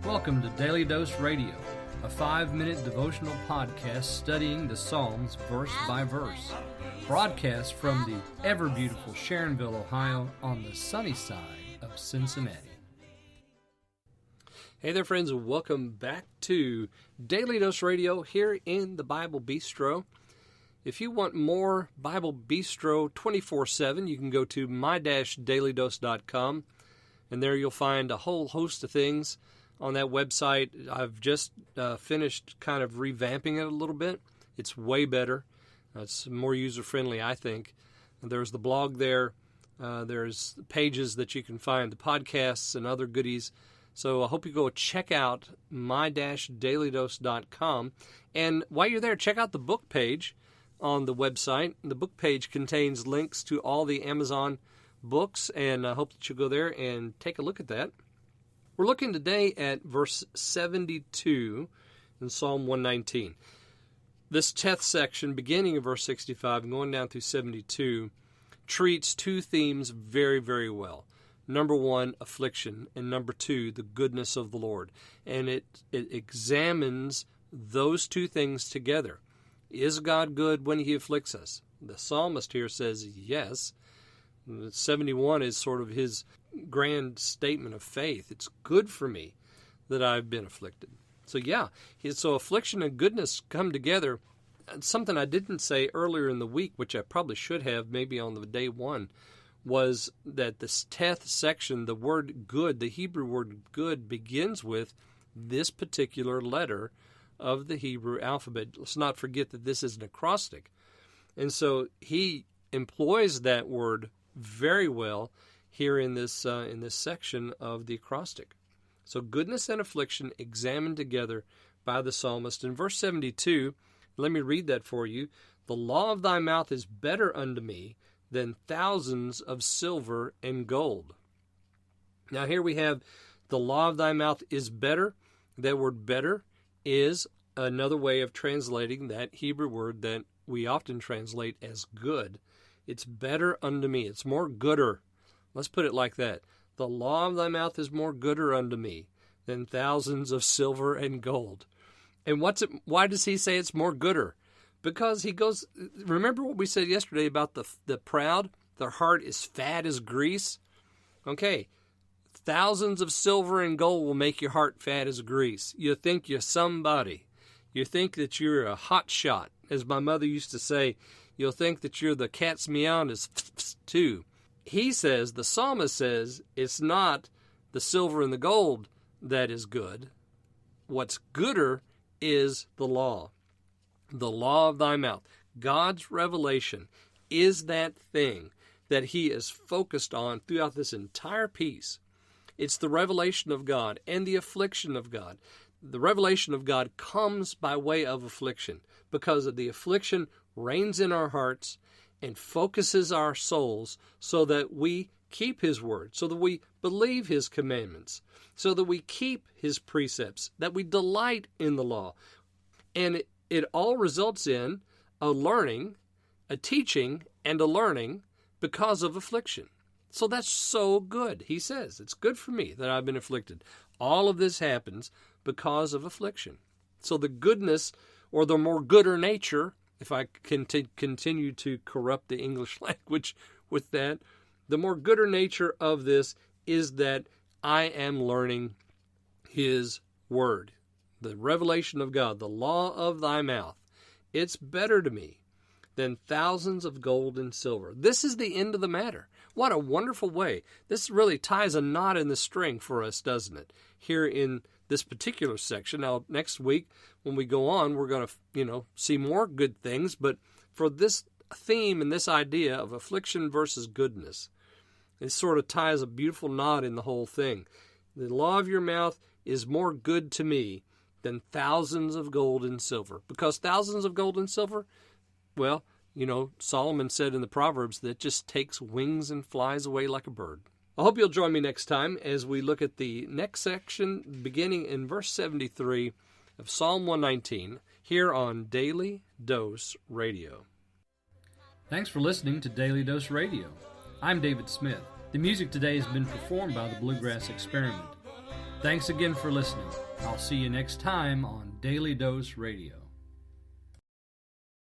Welcome to Daily Dose Radio, a 5-minute devotional podcast studying the Psalms verse by verse. Broadcast from the ever-beautiful Sharonville, Ohio, on the sunny side of Cincinnati. Hey there, friends. Welcome back to Daily Dose Radio here in the Bible Bistro. If you want more Bible Bistro 24/7, you can go to my-dailydose.com, and there you'll find a whole host of things on that website. I've just finished kind of revamping it a little bit. It's way better. It's more user-friendly, I think. And there's the blog there. There's pages that you can find, the podcasts and other goodies. So I hope you go check out my-dailydose.com. And while you're there, check out the book page on the website. The book page contains links to all the Amazon books, and I hope that you'll go there and take a look at that. We're looking today at verse 72 in Psalm 119. This 10th section, beginning in verse 65 and going down through 72, treats two themes very, very well. Number one, affliction, and number two, the goodness of the Lord. And it examines those two things together. Is God good when He afflicts us? The psalmist here says yes. 71 is sort of his grand statement of faith. It's good for me that I've been afflicted. So so affliction and goodness come together. Something I didn't say earlier in the week, which I probably should have maybe on the day one, was that this 10th section, the word good, the Hebrew word good, begins with this particular letter of the Hebrew alphabet. Let's not forget that this is an acrostic. And so he employs that word very well here in this section of the acrostic. So goodness and affliction examined together by the psalmist. In verse 72, let me read that for you. The law of thy mouth is better unto me than thousands of silver and gold. Now here we have the law of thy mouth is better. That word better is another way of translating that Hebrew word that we often translate as good. It's better unto me. It's more gooder. Let's put it like that. The law of thy mouth is more gooder unto me than thousands of silver and gold. And why does he say it's more gooder? Because he goes, remember what we said yesterday about the proud? Their heart is fat as grease. Okay, thousands of silver and gold will make your heart fat as grease. You think you're somebody. You think that you're a hot shot. As my mother used to say, you'll think that you're the cat's meow-ness too. He says, the psalmist says, it's not the silver and the gold that is good. What's gooder is the law of thy mouth. God's revelation is that thing that he is focused on throughout this entire piece. It's the revelation of God and the affliction of God. The revelation of God comes by way of affliction, because of the affliction reigns in our hearts and focuses our souls so that we keep his word, so that we believe his commandments, so that we keep his precepts, that we delight in the law. And it all results in a learning, a teaching, and a learning because of affliction. So that's so good. He says, it's good for me that I've been afflicted. All of this happens because of affliction. So the goodness, or the more gooder nature, if I can continue to corrupt the English language with that, the more gooder nature of this is that I am learning his word. The revelation of God, the law of thy mouth, it's better to me than thousands of gold and silver. This is the end of the matter. What a wonderful way. This really ties a knot in the string for us, doesn't it? Here in this particular section. Now, next week, when we go on, we're going to, see more good things. But for this theme and this idea of affliction versus goodness, it sort of ties a beautiful knot in the whole thing. The law of your mouth is more good to me than thousands of gold and silver. Because thousands of gold and silver, well, Solomon said in the Proverbs that it just takes wings and flies away like a bird. I hope you'll join me next time as we look at the next section beginning in verse 73 of Psalm 119 here on Daily Dose Radio. Thanks for listening to Daily Dose Radio. I'm David Smith. The music today has been performed by the Bluegrass Experiment. Thanks again for listening. I'll see you next time on Daily Dose Radio.